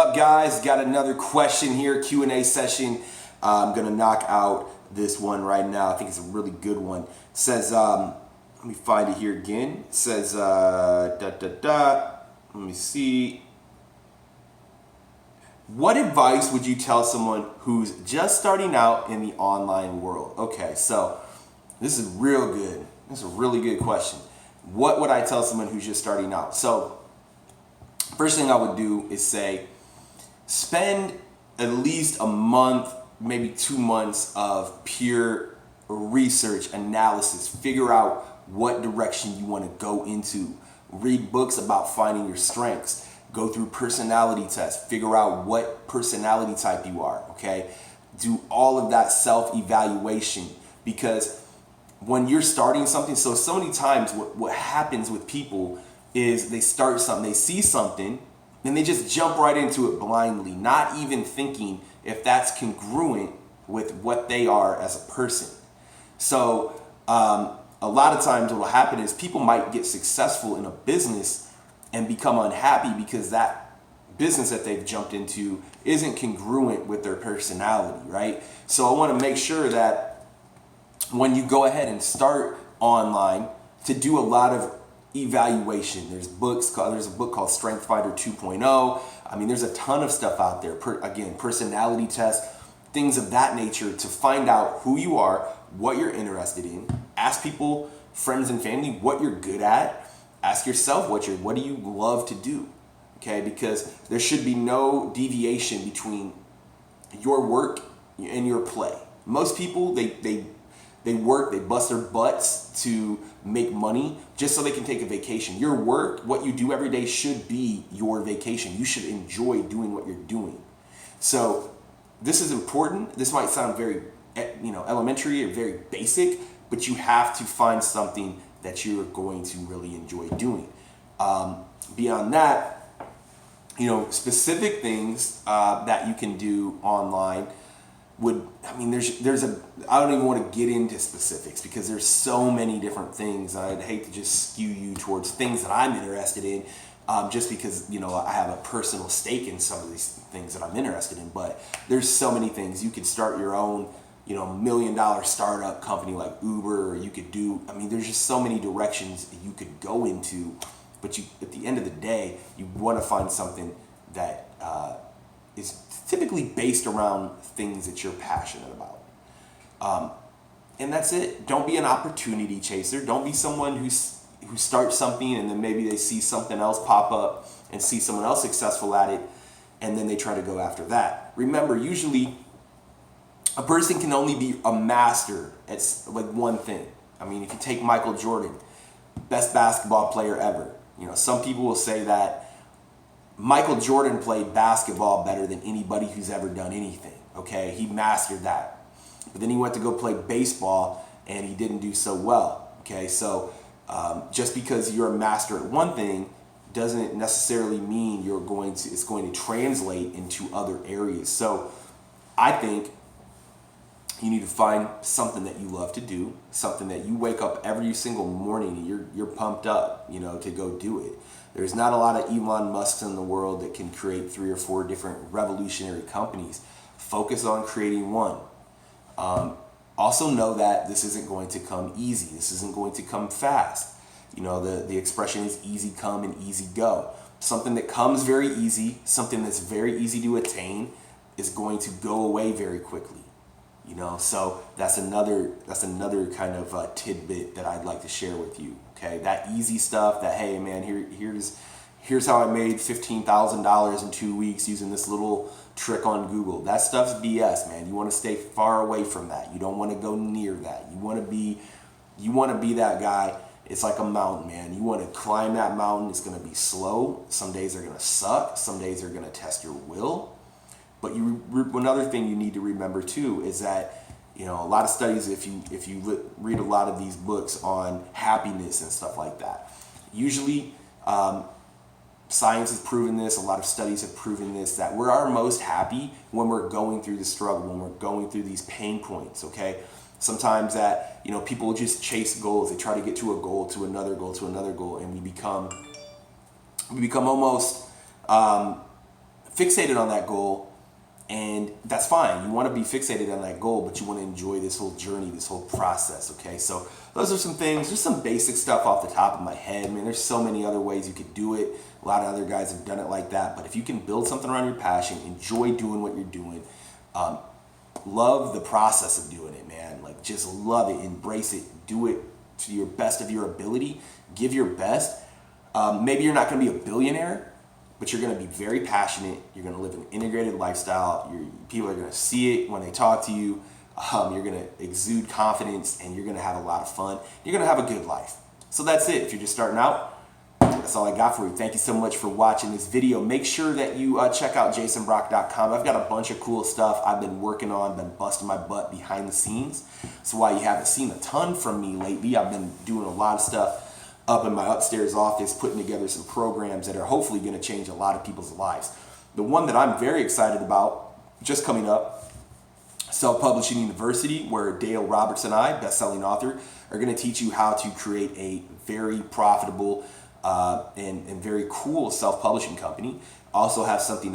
up, guys? Got another question here, Q&A session. I'm gonna knock out this one right now. I think it's a really good one. It says, let me find it here again. It says, let me see. What advice would you tell someone who's just starting out in the online world? Okay, so this is real good. This is a really good question. What would I tell someone who's just starting out? So first thing I would do is say, spend at least a month, maybe 2 months of pure research, analysis. Figure out what direction you want to go into. Read books about finding your strengths. Go through personality tests. Figure out what personality type you are, okay? Do all of that self-evaluation, because when you're starting something, so many times what happens with people is they start something, they see something, and they just jump right into it blindly, not even thinking if that's congruent with what they are as a person. So a lot of times what will happen is people might get successful in a business and become unhappy because that business that they've jumped into isn't congruent with their personality, right? So I want to make sure that when you go ahead and start online, to do a lot of evaluation. There's a book called Strength Finder 2.0. I mean, there's a ton of stuff out there. Again, personality tests, things of that nature, to find out who you are, what you're interested in. Ask people, friends and family, what you're good at. Ask yourself what do you love to do, okay? Because there should be no deviation between your work and your play. Most people, they work, they bust their butts to make money just so they can take a vacation. Your work, what you do every day, should be your vacation. You should enjoy doing what you're doing. So this is important. This might sound very, elementary or very basic, but you have to find something that you're going to really enjoy doing. Beyond that, specific things that you can do online I don't even want to get into specifics because there's so many different things. I'd hate to just skew you towards things that I'm interested in, just because, I have a personal stake in some of these things that I'm interested in. But there's so many things. You could start your own, $1 million startup company like Uber, or you could there's just so many directions that you could go into. But at the end of the day, you want to find something that is typically based around things that you're passionate about. And that's it. Don't be an opportunity chaser. Don't be someone who starts something and then maybe they see something else pop up and see someone else successful at it, and then they try to go after that. Remember, usually a person can only be a master at like one thing. If you take Michael Jordan, best basketball player ever. Some people will say that Michael Jordan played basketball better than anybody who's ever done anything, okay? He mastered that. But then he went to go play baseball and he didn't do so well, okay? So just because you're a master at one thing doesn't necessarily mean it's going to translate into other areas. So I think you need to find something that you love to do, something that you wake up every single morning and you're pumped up, to go do it. There's not a lot of Elon Musks in the world that can create 3 or 4 different revolutionary companies. Focus on creating one. Also know that this isn't going to come easy. This isn't going to come fast. The expression is easy come and easy go. Something that comes very easy, something that's very easy to attain, is going to go away very quickly. So that's another kind of tidbit that I'd like to share with you. Okay, that easy stuff. That, hey man, here's how I made $15,000 in 2 weeks using this little trick on Google. That stuff's BS, man. You want to stay far away from that. You don't want to go near that. You want to be that guy. It's like a mountain, man. You want to climb that mountain. It's going to be slow. Some days are going to suck. Some days are going to test your will. But another thing you need to remember too is that a lot of studies, if you read a lot of these books on happiness and stuff like that, usually science has proven this, a lot of studies have proven this, that we're our most happy when we're going through the struggle, when we're going through these pain points, okay? Sometimes that, people just chase goals. They try to get to a goal, to another goal, to another goal, and we become almost fixated on that goal, and that's fine. You want to be fixated on that goal, but you want to enjoy this whole journey, this whole process, okay? So those are some things, just some basic stuff off the top of my head. I mean, there's so many other ways you could do it. A lot of other guys have done it like that, but if you can build something around your passion, enjoy doing what you're doing, love the process of doing it, man. Like, just love it, embrace it, do it to your best of your ability, give your best. Maybe you're not going to be a billionaire, but you're going to be very passionate. You're going to live an integrated lifestyle. People are going to see it when they talk to you. You're going to exude confidence, and you're going to have a lot of fun. You're going to have a good life. So that's it. If you're just starting out, that's all I got for you. Thank you so much for watching this video. Make sure that you check out jasonbrock.com. I've got a bunch of cool stuff I've been working on, been busting my butt behind the scenes. That's why you haven't seen a ton from me lately. I've been doing a lot of stuff up in my upstairs office, putting together some programs that are hopefully going to change a lot of people's lives. The one that I'm very excited about, just coming up, Self-Publishing University, where Dale Roberts and I, best-selling author, are going to teach you how to create a very profitable and very cool self-publishing company. Also have something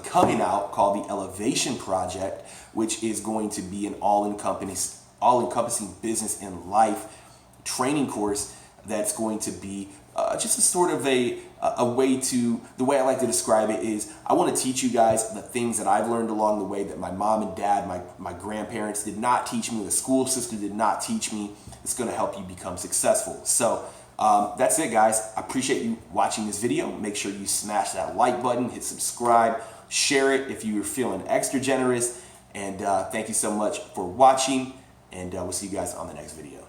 coming out called the Elevation Project, which is going to be an all-encompassing business and life training course that's going to be just a sort of a way to, the way I like to describe it is, I want to teach you guys the things that I've learned along the way that my mom and dad, my grandparents did not teach me, the school system did not teach me. It's going to help you become successful. So that's it, guys. I appreciate you watching this video. Make sure you smash that like button, hit subscribe, share it if you're feeling extra generous, and thank you so much for watching, and we'll see you guys on the next video.